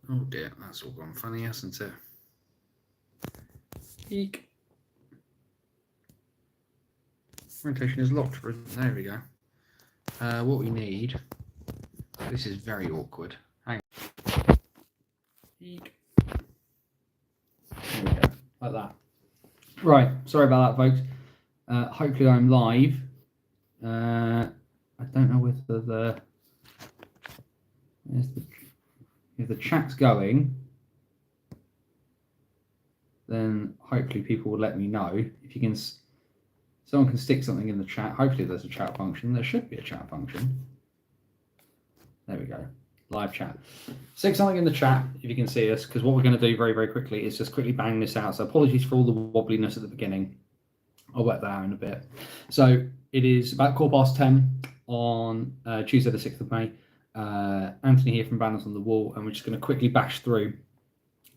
Oh dear, that's all gone funny, hasn't it? Eek. Orientation is locked. There we go. What we need. This is very awkward. Hang on. Eek. There we go. Like that. Right. Sorry about that, folks. Hopefully I'm live. I don't know whether if the chat's going, then hopefully people will let me know. If you can, someone can stick something in the chat. Hopefully there's a chat function. There should be a chat function. There we go. Live chat. Stick something in the chat if you can see us, because what we're going to do very, very quickly is just quickly bang this out. So apologies for all the wobbliness at the beginning. I'll work that out in a bit. So it is about 10:15 on Tuesday the 6th of May. Anthony here from Banners on the Wall, and we're just going to quickly bash through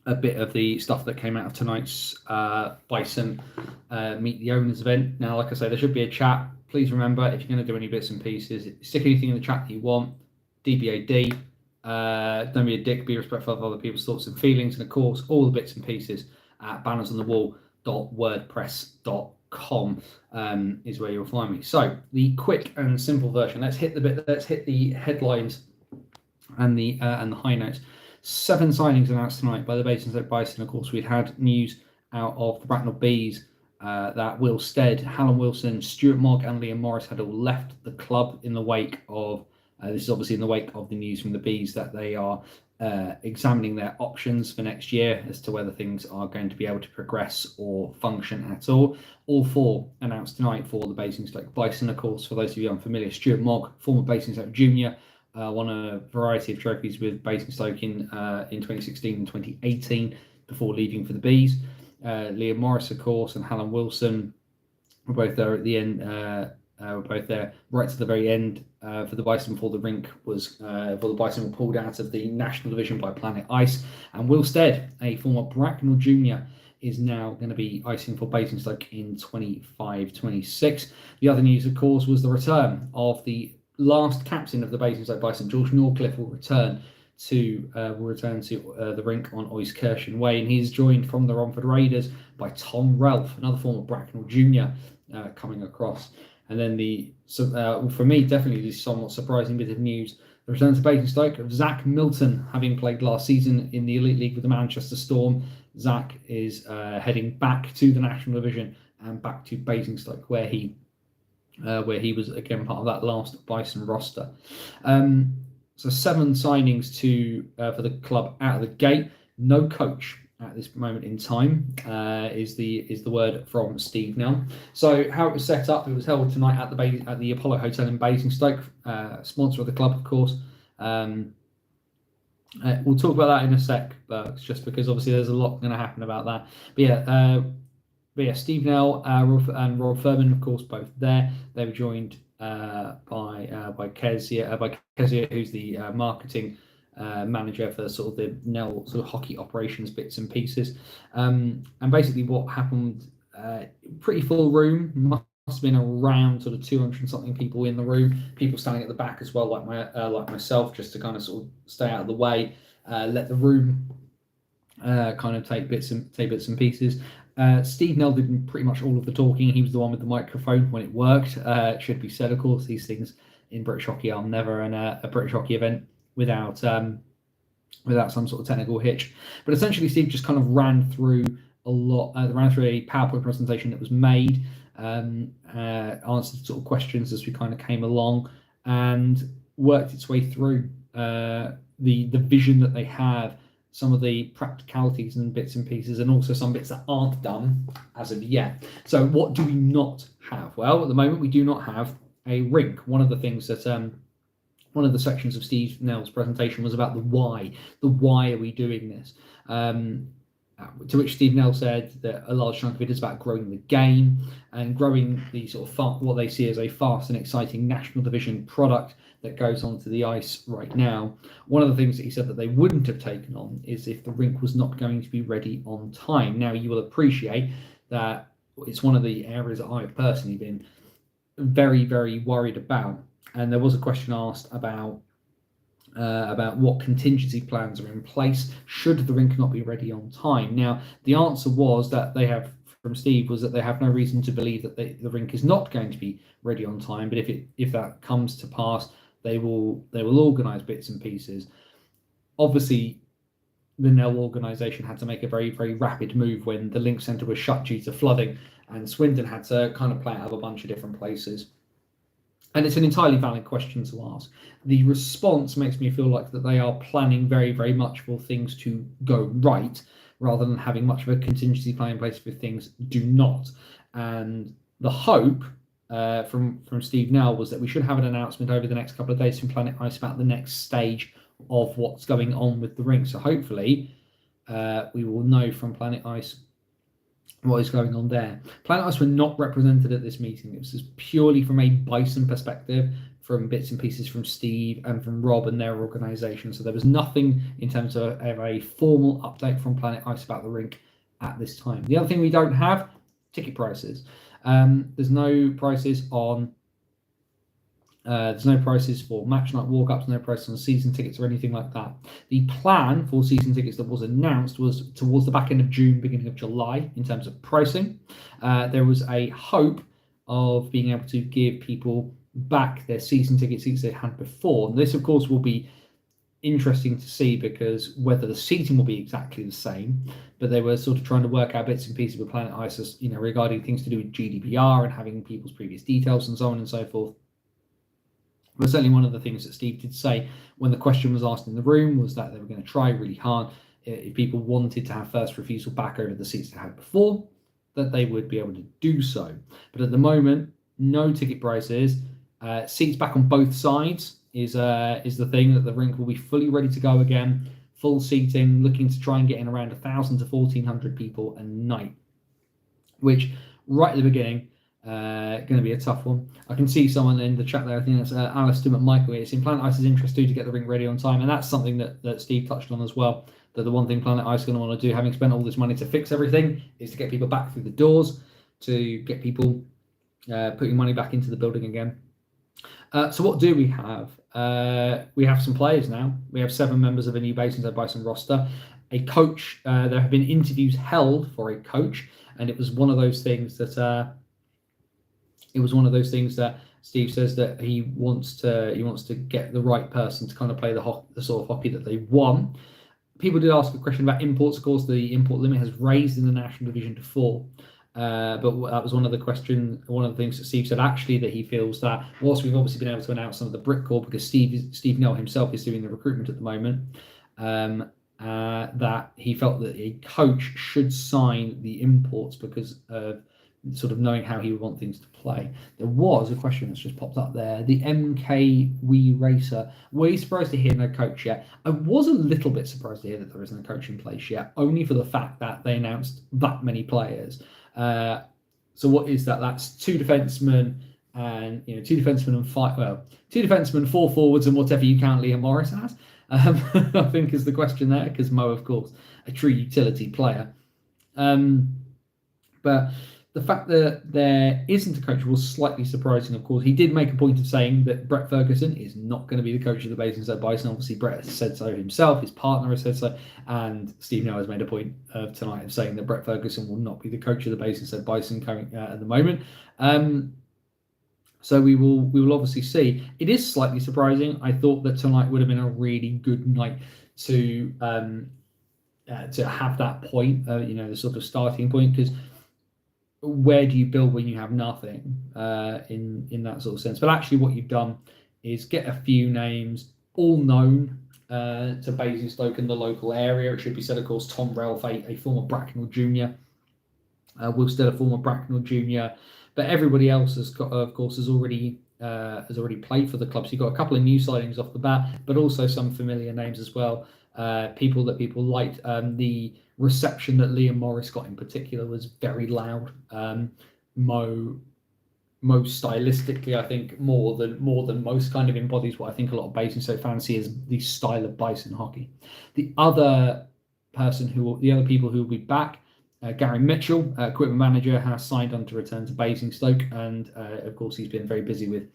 a bit of the stuff that came out of tonight's Bison Meet the Owners event. Now, like I say, there should be a chat. Please remember, if you're going to do any bits and pieces, stick anything in the chat that you want. DBAD. Don't be a dick, be respectful of other people's thoughts and feelings, and of course all the bits and pieces at bannersonthewall.wordpress.com is where you'll find me. So the quick and simple version. Let's hit the headlines and the high notes. 7 signings announced tonight by the Basingstoke Bison. Of course, we'd had news out of the Bracknell Bees that Will Stead, Hallam Wilson, Stuart Mogg and Liam Morris had all left the club in the wake of this is obviously in the wake of the news from the Bees that they are examining their options for next year as to whether things are going to be able to progress or function at all. All 4 announced tonight for the Basingstoke Bison. Of course, for those of you unfamiliar, Stuart Mogg, former Basingstoke junior, won a variety of trophies with Basingstoke in 2016 and 2018 before leaving for the Bees. Liam Morris, of course, and Hallam Wilson were both there at the end. Were both there right to the very end for the Bison before the rink was before the Bison were pulled out of the National Division by Planet Ice. And Will Stead, a former Bracknell junior, is now going to be icing for Basingstoke in 25-26. The other news, of course, was the return of the last captain of the Basingstoke Bison. George Norcliffe will return to the rink on Oiskirchen Way, and he's joined from the Romford Raiders by Tom Relf, another former Bracknell junior, coming across. And then for me, definitely the somewhat surprising bit of news, the return to Basingstoke of Zach Milton, having played last season in the Elite League with the Manchester Storm. Zach is heading back to the National Division and back to Basingstoke, where he was again part of that last Bison roster. So 7 signings for the club out of the gate. No coach at this moment in time is the word from Steve Nell. So how it was set up, it was held tonight at the Apollo Hotel in Basingstoke, sponsor of the club, of course. We'll talk about that in a sec, just because obviously there's a lot going to happen about that. But yeah, Steve Nell and Rob Furman, of course, both there. They were joined by Kezia, who's the marketing manager for sort of the Nell sort of hockey operations bits and pieces. And basically what happened, pretty full room, must have been around sort of 200 and something people in the room, people standing at the back as well, like myself, just to kind of sort of stay out of the way, let the room kind of take bits and pieces. Steve Nell did pretty much all of the talking. He was the one with the microphone when it worked. It should be said, of course, these things in British hockey are never a British hockey event without some sort of technical hitch. But essentially, Steve just kind of ran through a PowerPoint presentation that was made, answered sort of questions as we kind of came along, and worked its way through the vision that they have, some of the practicalities and bits and pieces, and also some bits that aren't done as of yet. So what do we not have? Well, at the moment, we do not have a rink. One of the things that one of the sections of Steve Nell's presentation was about the why. The why are we doing this? To which Steve Nell said that a large chunk of it is about growing the game and growing the sort of what they see as a fast and exciting National Division product that goes onto the ice right now. One of the things that he said that they wouldn't have taken on is if the rink was not going to be ready on time. Now, you will appreciate that it's one of the areas that I've personally been very, very worried about. And there was a question asked about about what contingency plans are in place should the rink not be ready on time. Now, the answer was that they have, from Steve, was that they have no reason to believe that the rink is not going to be ready on time. But if that comes to pass, they will organise bits and pieces. Obviously, the Nell organisation had to make a very, very rapid move when the Link Centre was shut due to flooding, and Swindon had to kind of play out of a bunch of different places. And it's an entirely valid question to ask. The response makes me feel like that they are planning very, very much for things to go right, rather than having much of a contingency plan in place if things do not. And the hope from Steve Nell was that we should have an announcement over the next couple of days from Planet Ice about the next stage of what's going on with the rink. So hopefully we will know from Planet Ice what is going on there. Planet Ice were not represented at this meeting. It was just purely from a Bison perspective, from bits and pieces from Steve and from Rob and their organisation. So there was nothing in terms of a formal update from Planet Ice about the rink at this time. The other thing we don't have, ticket prices. There's no prices on there's no prices for match night walk-ups, no prices on season tickets or anything like that. The plan for season tickets that was announced was towards the back end of June, beginning of July in terms of pricing. There was a hope of being able to give people back their season ticket seats they had before. And this, of course, will be interesting to see, because whether the seating will be exactly the same, but they were sort of trying to work out bits and pieces with Planet Ice, regarding things to do with GDPR and having people's previous details and so on and so forth. But certainly one of the things that Steve did say when the question was asked in the room was that they were going to try really hard, if people wanted to have first refusal back over the seats they had before, that they would be able to do so. But at the moment, no ticket prices. Seats back on both sides is the thing, that the rink will be fully ready to go again. Full seating, looking to try and get in around 1,000 to 1,400 people a night, which right at the beginning, going to be a tough one. I can see someone in the chat there, I think that's Alistair McMichael. It's in Planet Ice's interest too to get the rink ready on time, and that's something that Steve touched on as well, that the one thing Planet Ice is going to want to do, having spent all this money to fix everything, is to get people back through the doors, to get people putting money back into the building again. So what do we have? We have some players now. We have 7 members of a new Bison roster. A coach. There have been interviews held for a coach, and it was one of those things that Steve says that he wants to get the right person to kind of play the sort of hockey that they want. People did ask a question about imports. Of course, the import limit has raised in the National Division to 4. But that was one of the things that Steve said, actually, that he feels that whilst we've obviously been able to announce some of the Brit Corps, because Steve Nell himself is doing the recruitment at the moment, that he felt that a coach should sign the imports because of sort of knowing how he would want things to play. There was a question that's just popped up there. The MK Wii Racer. Were you surprised to hear no coach yet? I was a little bit surprised to hear that there isn't a coach in place yet, only for the fact that they announced that many players. So what is that? That's 2 defensemen and 2 defensemen and 2 defensemen, 4 forwards, and whatever you count Liam Morris as. I think is the question there, because Mo, of course, a true utility player. But the fact that there isn't a coach was slightly surprising, of course. He did make a point of saying that Brett Ferguson is not going to be the coach of the Basingstoke Bison. Obviously, Brett has said so himself, his partner has said so, and Steve Nell has made a point of tonight of saying that Brett Ferguson will not be the coach of the Basingstoke Bison at the moment. So we will obviously see. It is slightly surprising. I thought that tonight would have been a really good night to have that point, the sort of starting point, because where do you build when you have nothing in that sort of sense? But actually what you've done is get a few names, all known to Basingstoke in the local area. It should be said, of course, Tom Ralph, a former Bracknell junior, Will Still, a former Bracknell junior, but everybody else has already played for the club. So you've got a couple of new signings off the bat, but also some familiar names as well. People that people liked. The reception that Liam Morris got in particular was very loud. Mo stylistically, I think more than most, kind of embodies what I think a lot of Basingstoke fans see as the style of Bison hockey. The other people who will be back, Gary Mitchell, equipment manager, has signed on to return to Basingstoke, and of course he's been very busy with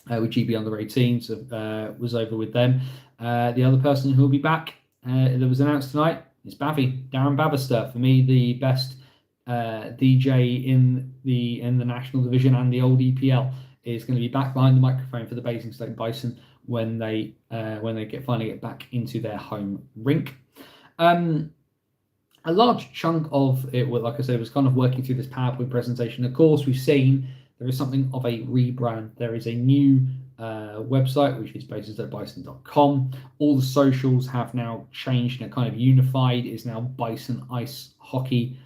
with GB under 18s, was over with them. The other person who will be back that was announced tonight is Darren Babister. For me, the best DJ in the national division and the old EPL is going to be back behind the microphone for the Basingstoke Bison when they finally get back into their home rink. A large chunk of it, like I said, was kind of working through this PowerPoint presentation. Of course, we've seen there is something of a rebrand. There is a new website, which is bison.bison.com. All the socials have now changed and kind of unified. It's now Bison Ice Hockey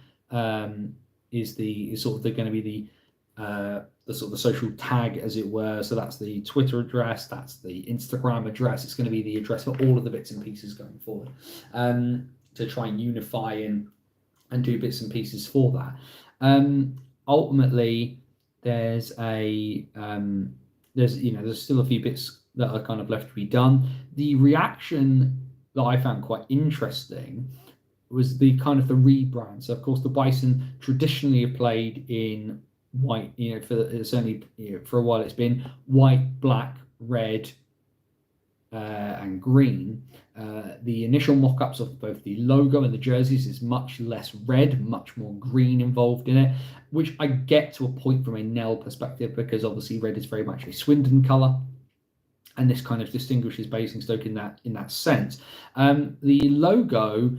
is sort of going to be the sort of the social tag, as it were. So that's the Twitter address, that's the Instagram address. It's going to be the address for all of the bits and pieces going forward, to try and unify and do bits and pieces for that. Ultimately, there's still a few bits that are kind of left to be done. The reaction that I found quite interesting was the kind of the rebrand. So of course the Bison traditionally have played in white, for a while it's been white, black, red, and green. The initial mock-ups of both the logo and the jerseys is much less red, much more green involved in it, which I get to a point from a Nell perspective, because obviously red is very much a Swindon colour, and this kind of distinguishes Basingstoke in that sense. The logo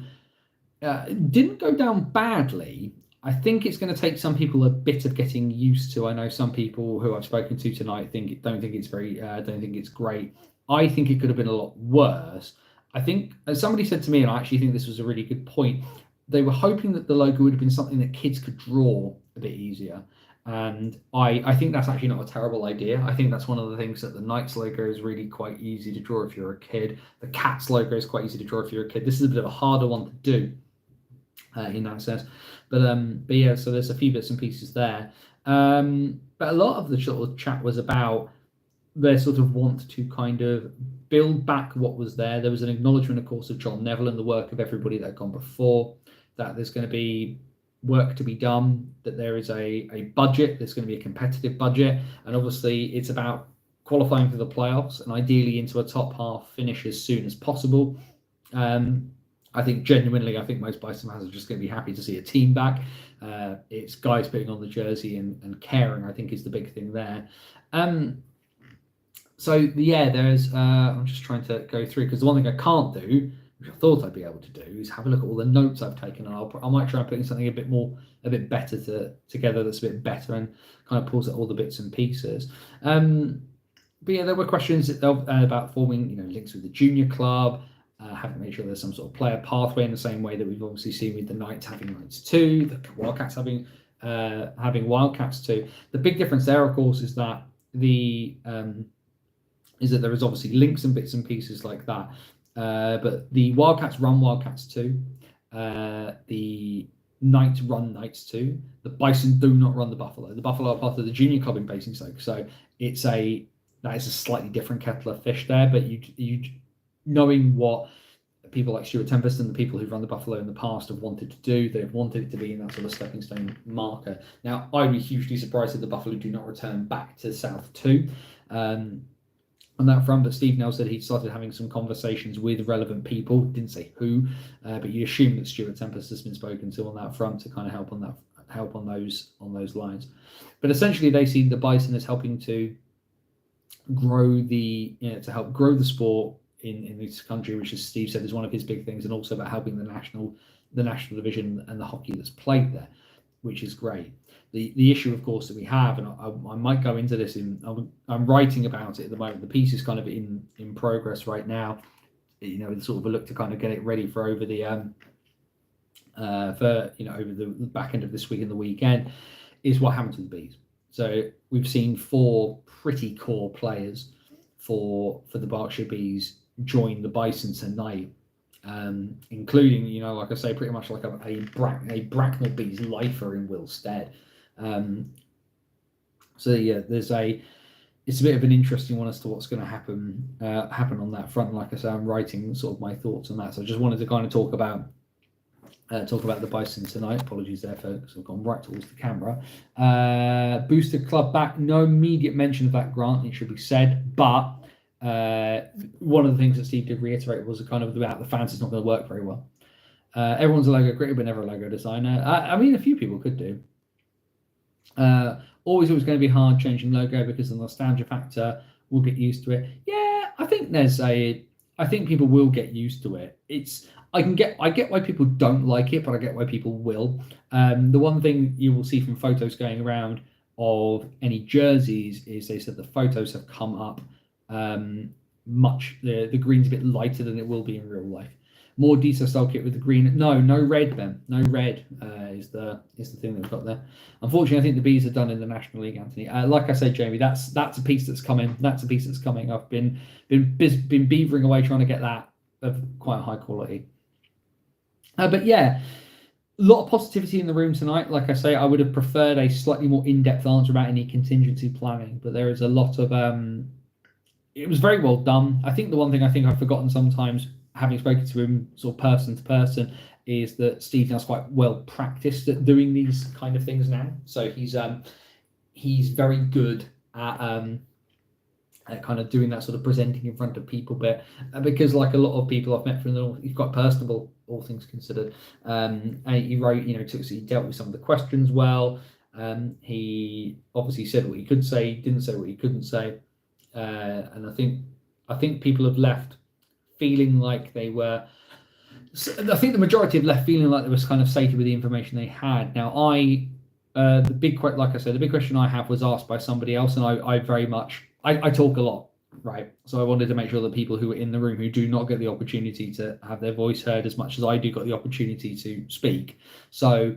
didn't go down badly. I think it's going to take some people a bit of getting used to. I know some people who I've spoken to tonight don't think it's great. I think it could have been a lot worse. I think, as somebody said to me, and I actually think this was a really good point, they were hoping that the logo would have been something that kids could draw a bit easier. And I think that's actually not a terrible idea. I think that's one of the things that the Knights logo is really quite easy to draw if you're a kid. The Cats logo is quite easy to draw if you're a kid. This is a bit of a harder one to do in that sense. But yeah, so there's a few bits and pieces there. But a lot of the sort of chat was about their sort of want to kind of build back what was there. There was an acknowledgement, of course, of John Neville and the work of everybody that had gone before, that there's going to be work to be done, that there is a budget, there's going to be a competitive budget, and obviously it's about qualifying for the playoffs and ideally into a top half finish as soon as possible. I think most Bison fans are just going to be happy to see a team back. It's guys putting on the jersey and caring, I think, is the big thing there. So yeah, there's. I'm just trying to go through, because the one thing I can't do, which I thought I'd be able to do, is have a look at all the notes I've taken, and I might try and put something a bit better together that's a bit better and kind of pulls out all the bits and pieces. But yeah, there were questions about forming, links with the junior club. Having to make sure there's some sort of player pathway in the same way that we've obviously seen with the Knights having Knights 2, the Wildcats having Wildcats 2. The big difference there, of course, is that there is obviously links and bits and pieces like that. But the Wildcats run Wildcats 2. The Knights run Knights 2. The Bison do not run the Buffalo. The Buffalo are part of the junior club in Basingstoke, so that is a slightly different kettle of fish there. But you knowing what people like Stuart Tempest and the people who've run the Buffalo in the past have wanted to do, they've wanted it to be in that sort of stepping stone marker. Now, I'd be hugely surprised if the Buffalo do not return back to South 2 on that front, but Steve Nell said he'd started having some conversations with relevant people, didn't say who, but you assume that Stuart Tempest has been spoken to on that front to kind of help on those lines. But essentially, they see the Bison as helping to grow to help grow the sport in this country, which, as Steve said, is one of his big things, and also about helping the national division and the hockey that's played there, which is great. The issue, of course, that we have, and I might go into this I'm writing about it at the moment. The piece is kind of in progress right now. With sort of a look to kind of get it ready for over the over the back end of this week and the weekend, is what happened to the Bees. So we've seen 4 pretty core players for the Berkshire Bees join the Bison tonight, including, like I say, pretty much like a Bracknell Bees lifer in Will Stead. So yeah, it's a bit of an interesting one as to what's going to happen on that front. Like I say, I'm writing sort of my thoughts on that, so I just wanted to kind of talk about talk about the Bison tonight. Apologies there, folks. I've gone right towards the camera. Boosted club back. No immediate mention of that, Grant. It should be said, but one of the things that Steve did reiterate was kind of about the fans. It's not going to work very well. Everyone's a logo creator, but never a logo designer. I mean, a few people could do. Always it was going to be hard changing logo because of the nostalgia factor. We'll get used to it. Yeah, I think people will get used to it. I get why people don't like it, but I get why people will. The one thing you will see from photos going around of any jerseys is they said the photos have come up the green's a bit lighter than it will be in real life. More detail style kit with the green. No red, Ben. No red is the thing that we've got there. Unfortunately, I think the Bees are done in the National League, Anthony. Like I said, Jamie, that's a piece that's coming. That's a piece that's coming. I've been beavering away trying to get that of quite high quality. But yeah, a lot of positivity in the room tonight. Like I say, I would have preferred a slightly more in-depth answer about any contingency planning, but there is a lot of. It was very well done. I think the one thing I think I've forgotten sometimes, having spoken to him sort of person to person, is that Steve now's quite well practiced at doing these kind of things now. So he's very good at kind of doing that sort of presenting in front of people bit, because like a lot of people I've met from the North, he's quite personable, all things considered. And he wrote, he dealt with some of the questions well. He obviously said what he could say, didn't say what he couldn't say. And I think people have left feeling like they were. I think the majority have left feeling like they was kind of sated with the information they had. Now, the big question I have was asked by somebody else, and I very much I talk a lot, right? So I wanted to make sure that people who are in the room who do not get the opportunity to have their voice heard as much as I do got the opportunity to speak. So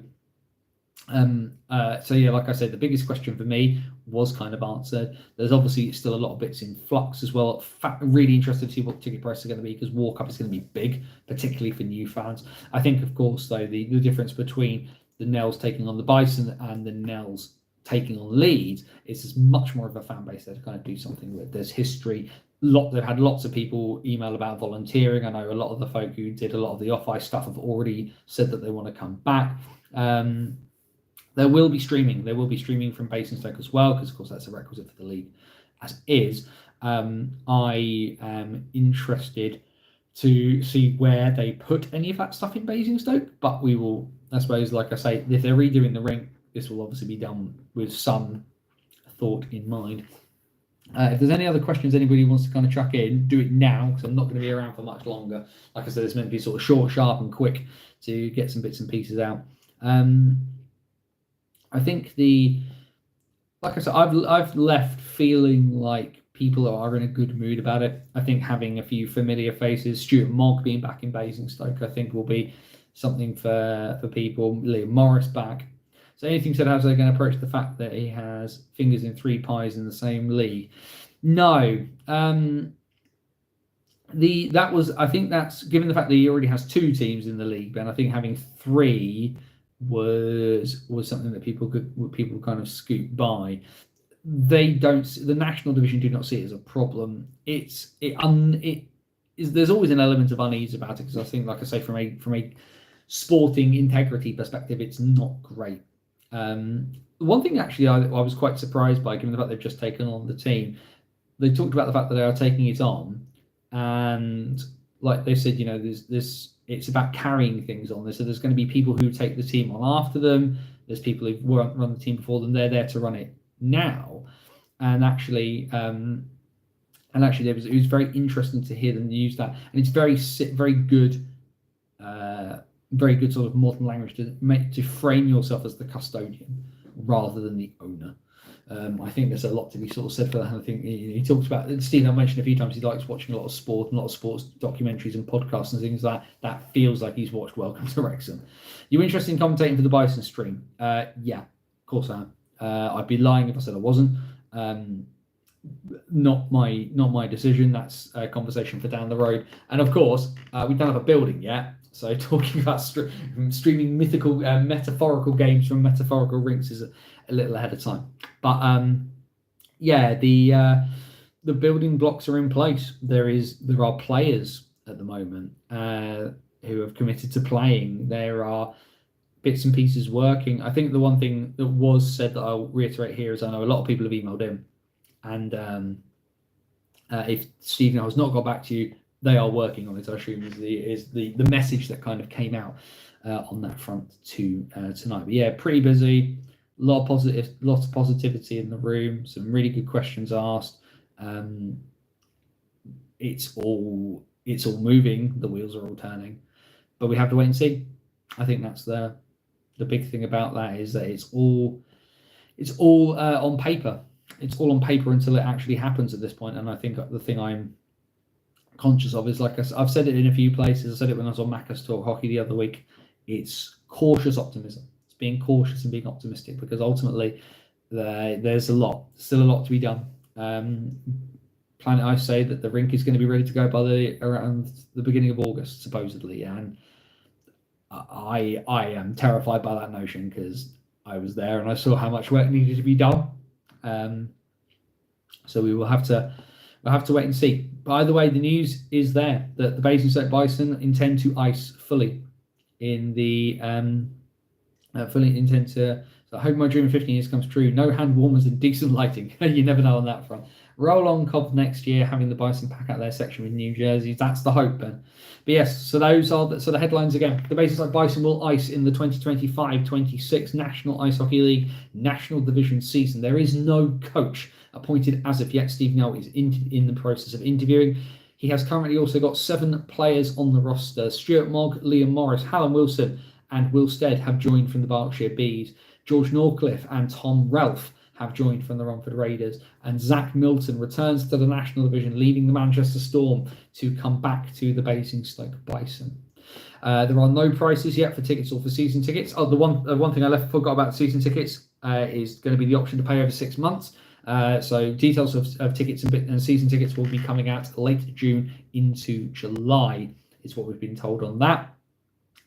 yeah, like I said, the biggest question for me was kind of answered. There's obviously still a lot of bits in flux as well. Really interested to see what ticket prices are going to be, because Walk Up is going to be big, particularly for new fans. I think, of course, though, the difference between the Nels taking on the Bison and the Nels taking on Leeds is there's much more of a fan base there to kind of do something with. There's history. They've had lots of people email about volunteering. I know a lot of the folk who did a lot of the off-ice stuff have already said that they want to come back. There will be streaming. There will be streaming from Basingstoke as well, because of course that's a requisite for the league as is. I am interested to see where they put any of that stuff in Basingstoke, but we will, I suppose, like I say, if they're redoing the rink, this will obviously be done with some thought in mind. If there's any other questions anybody wants to kind of chuck in, do it now, because I'm not going to be around for much longer. Like I said, it's meant to be sort of short, sharp, and quick to get some bits and pieces out. I think like I said, I've left feeling like people are in a good mood about it. I think having a few familiar faces, Stuart Mogg being back in Basingstoke, I think will be something for people. Liam Morris back. So anything said, how's they going to approach the fact that he has fingers in three pies in the same league? No. I think that's given the fact that he already has two teams in the league, and I think having three was something that people kind of scoot by. The national division do not see it as a problem. There's always an element of unease about it, because I think, like I say, from a sporting integrity perspective, it's not great. One thing actually I was quite surprised by, given the fact they've just taken on the team, they talked about the fact that they are taking it on, and like they said, there's this. It's about carrying things on. So there's going to be people who take the team on after them. There's people who've run the team before them. They're there to run it now. And actually, it was very interesting to hear them use that. And it's very good sort of modern language to frame yourself as the custodian rather than the owner. I think there's a lot to be sort of said for that. And I think he talks about, Steve, I mentioned a few times, he likes watching a lot of sport and a lot of sports documentaries and podcasts and things like that. That feels like he's watched Welcome to Wrexham. You interested in commentating for the Bison stream? Yeah, of course I am. I'd be lying if I said I wasn't. Not my decision. That's a conversation for down the road. And of course, we don't have a building yet. So talking about streaming mythical, metaphorical games from metaphorical rinks is a little ahead of time. But yeah, the building blocks are in place. There are players at the moment. who have committed to playing. There are bits and pieces working. I think the one thing that was said that I'll reiterate here is I know a lot of people have emailed in, and if Stephen has not got back to you, they are working on it. I assume is the message that kind of came out on that front tonight. But yeah, pretty busy. Lots of positivity in the room. Some really good questions asked. It's all moving. The wheels are all turning, but we have to wait and see. I think that's the big thing about that, is that it's all on paper. It's all on paper until it actually happens at this point. And I think the thing I'm conscious of is, like I've said it in a few places. I said it when I was on Macca's Talk Hockey the other week. It's cautious optimism. It's being cautious and being optimistic, because ultimately there's still a lot to be done. Planet Ice say that the rink is going to be ready to go by around the beginning of August, supposedly, and I am terrified by that notion, because I was there and I saw how much work needed to be done. So we will have to wait and see. By the way, the news is there that the Bison intend to ice fully in the So I hope my dream of 15 years comes true. No hand warmers and decent lighting. You never know on that front. Roll on Cobb next year, having the Bison pack out their section with new jerseys. That's the hope, Ben. But yes, so those are the headlines again. The Basingstoke Bison will ice in the 2025-26 National Ice Hockey League National Division season. There is no coach appointed as of yet. Steve Nell is in the process of interviewing. He has currently also got 7 players on the roster. Stuart Mogg, Liam Morris, Hallam Wilson and Will Stead have joined from the Berkshire Bees. George Norcliffe and Tom Ralph have joined from the Romford Raiders, and Zach Milton returns to the National Division, leaving the Manchester Storm to come back to the Basingstoke Bison. There are no prices yet for tickets or for season tickets. Oh, the one thing I forgot about season tickets is going to be the option to pay over 6 months. So details of tickets and season tickets will be coming out late June into July, is what we've been told on that.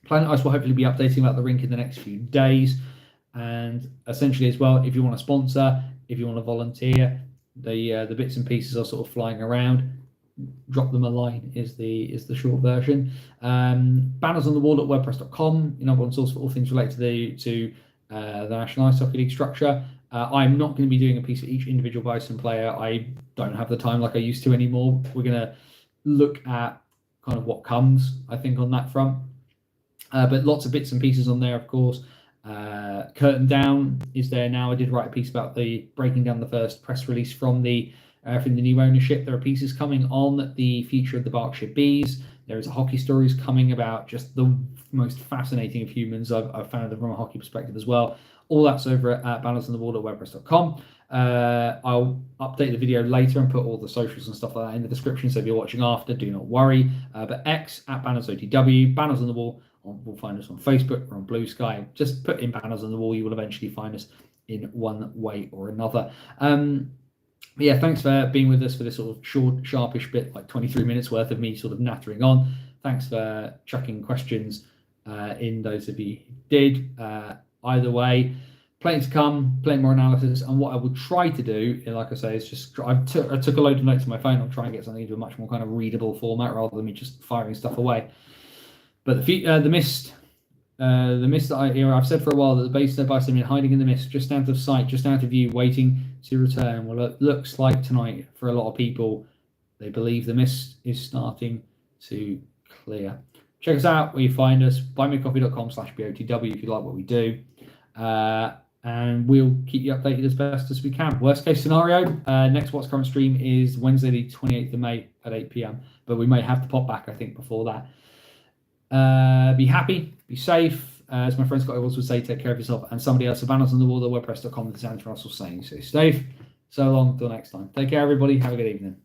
Planet Ice will hopefully be updating about the rink in the next few days. And essentially as well, if you want to sponsor, if you want to volunteer, the bits and pieces are sort of flying around. Drop them a line is the short version. Banners on the wall at wordpress.com, your number one source for all things related to the National Ice Hockey League structure. I'm not going to be doing a piece for each individual Bison player. I don't have the time like I used to anymore. We're going to look at kind of what comes, I think, on that front. But lots of bits and pieces on there, of course. Curtain Down is there now. I did write a piece about breaking down the first press release from the new ownership. There are pieces coming on the future of the Berkshire Bees. There is a hockey stories coming about just the most fascinating of humans I've found from a hockey perspective as well. All that's over at bannersonthewall.wordpress.com. I'll update the video later and put all the socials and stuff like that in the description. So if you're watching after, do not worry. But X at BannersOTW, Banners on the Wall. We'll find us on Facebook or on Blue Sky. Just put in Banners on the Wall. You will eventually find us in one way or another. But yeah, thanks for being with us for this sort of short, sharpish bit, like 23 minutes worth of me sort of nattering on. Thanks for chucking questions in, those of you who did. Either way, plenty to come, plenty more analysis. And what I will try to do, like I say, is just I took a load of notes on my phone. I'll try and get something into a much more kind of readable format rather than me just firing stuff away. But the mist that I've said for a while that the Basingstoke Bison have been hiding in the mist, just out of sight, just out of view, waiting to return. Well, it looks like tonight for a lot of people, they believe the mist is starting to clear. Check us out where you find us, buymeacoffee.com/BOTW if you like what we do. And we'll keep you updated as best as we can. Worst case scenario, next What's Current stream is Wednesday the 28th of May at 8 p.m. But we may have to pop back, I think, before that. Be happy, be safe. As my friend Scott Evans would say, take care of yourself and somebody else. So banners on the wall at wordpress.com. This is Andrew Russell saying, stay safe. So long, till next time. Take care, everybody. Have a good evening.